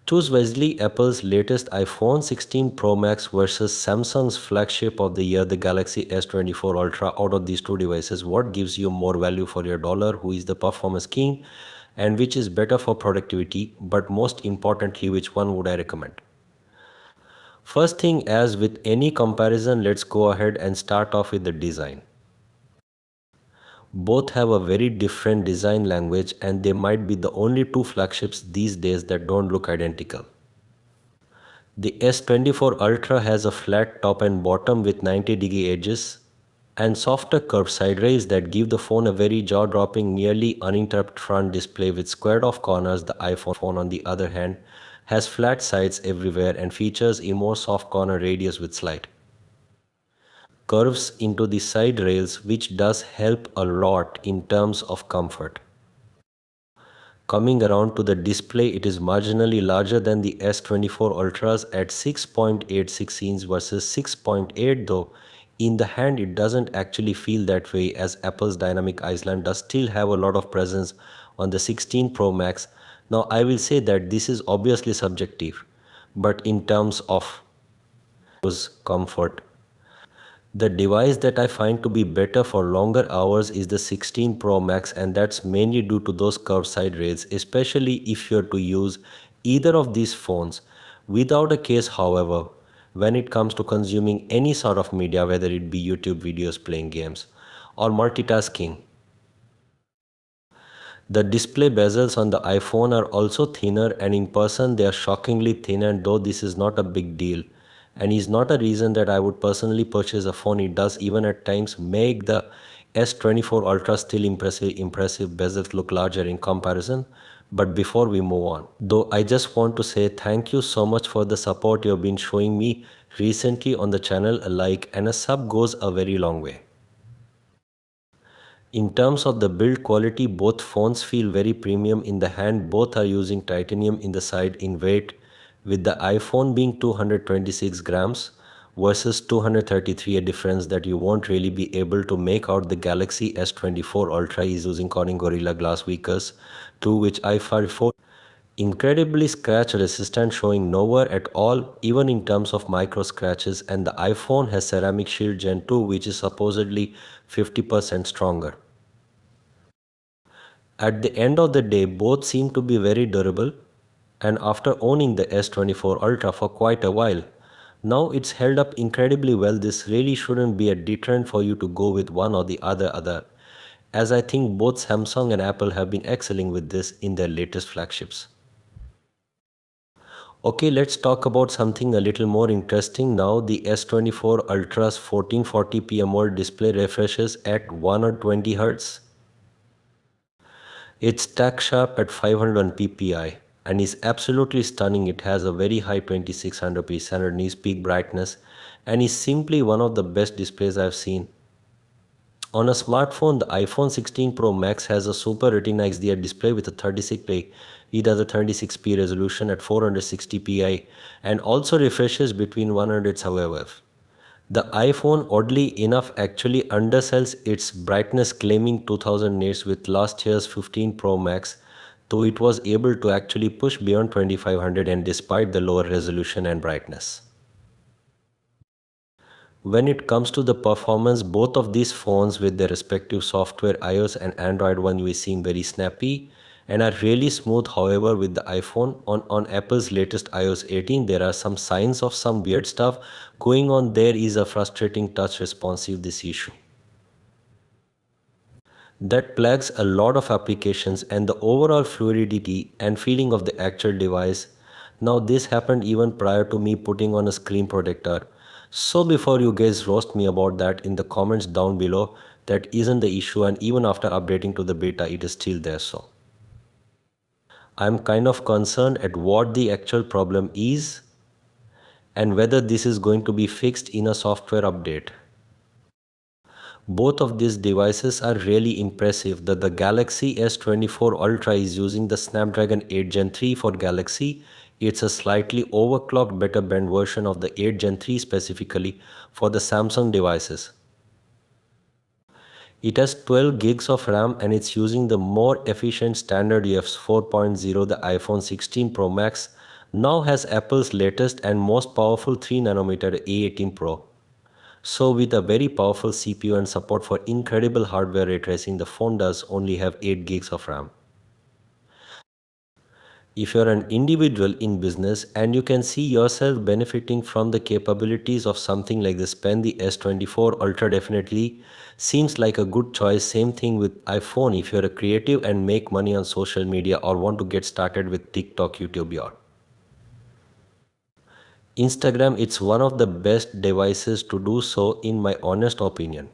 Choose wisely. Apple's latest iPhone 16 Pro Max versus Samsung's flagship of the year, the Galaxy S24 Ultra. Out of these two devices, what gives you more value for your dollar? Who is the performance king? And which is better for productivity? But most importantly, which one would I recommend? First thing, as with any comparison, let's go ahead and start off with the design. Both have a very different design language, and they might be the only two flagships these days that don't look identical. The S24 Ultra has a flat top and bottom with 90-degree edges and softer curved side rails that give the phone a very jaw-dropping, nearly uninterrupted front display with squared-off corners. The iPhone, on the other hand, has flat sides everywhere and features a more soft corner radius with slight curves into the side rails, which does help a lot in terms of comfort. Coming around to the display, it is marginally larger than the S24 Ultras at 6.86 inches versus 6.8, though in the hand it doesn't actually feel that way, as Apple's dynamic island does still have a lot of presence on the 16 Pro Max. Now I will say that this is obviously subjective, but in terms of comfort, the device that I find to be better for longer hours is the 16 Pro Max, and that's mainly due to those curved side rails, especially if you're to use either of these phones without a case. However, when it comes to consuming any sort of media, whether it be YouTube videos, playing games, or multitasking, the display bezels on the iPhone are also thinner, and in person they are shockingly thin, and though this is not a big deal and is not a reason that I would personally purchase a phone, it does even at times make the S24 Ultra still impressive bezels look larger in comparison. But before we move on, though, I just want to say thank you so much for the support you've been showing me recently on the channel. A like and a sub goes a very long way. In terms of the build quality, both phones feel very premium in the hand. Both are using titanium in the side in weight, with the iPhone being 226 grams versus 233, a difference that you won't really be able to make out. The Galaxy S24 Ultra is using Corning Gorilla Glass Vickers 2, which I find incredibly scratch resistant, showing no wear at all even in terms of micro scratches, and the iPhone has Ceramic Shield Gen 2, which is supposedly 50% stronger. At the end of the day, both seem to be very durable, and after owning the S24 Ultra for quite a while, now it's held up incredibly well. This really shouldn't be a deterrent for you to go with one or the other, as I think both Samsung and Apple have been excelling with this in their latest flagships. Okay, let's talk about something a little more interesting now. The S24 Ultra's 1440p AMOLED display refreshes at 120 Hz. It's tack sharp at 500 ppi and is absolutely stunning. It has a very high 2600p standard nits peak brightness and is simply one of the best displays I've seen. On a smartphone, the iPhone 16 Pro Max has a Super Retina XDR display with a 36p. It has a 36p resolution at 460 pi and also refreshes between 100. However, the iPhone, oddly enough, actually undersells its brightness, claiming 2000 nits with last year's 15 Pro Max, though it was able to actually push beyond 2500, and despite the lower resolution and brightness. When it comes to the performance, both of these phones with their respective software, iOS and Android one, we seem very snappy and are really smooth. However, with the iPhone, on Apple's latest iOS 18, there are some signs of some weird stuff going on. There is a frustrating touch responsive this issue that plagues a lot of applications and the overall fluidity and feeling of the actual device. Now this happened even prior to me putting on a screen protector. So before you guys roast me about that in the comments down below, that isn't the issue, and even after updating to the beta it is still there. So I'm kind of concerned at what the actual problem is and whether this is going to be fixed in a software update. Both of these devices are really impressive. The Galaxy S24 Ultra is using the Snapdragon 8 Gen 3 for Galaxy. It's a slightly overclocked, better band version of the 8 Gen 3 specifically for the Samsung devices. It has 12 gigs of RAM and it's using the more efficient standard UFS 4.0, the iPhone 16 Pro Max. now has Apple's latest and most powerful 3nm A18 Pro. So with a very powerful CPU and support for incredible hardware ray tracing, the phone does only have 8 gigs of RAM. If you're an individual in business and you can see yourself benefiting from the capabilities of something like this pen, the S24 Ultra definitely seems like a good choice. Same thing with iPhone if you're a creative and make money on social media or want to get started with TikTok, YouTube or Instagram. It's one of the best devices to do so in my honest opinion.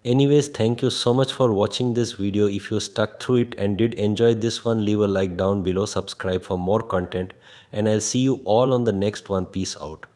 Anyways, thank you so much for watching this video. If you stuck through it and did enjoy this one, leave a like down below, subscribe for more content, and I'll see you all on the next one. Peace out.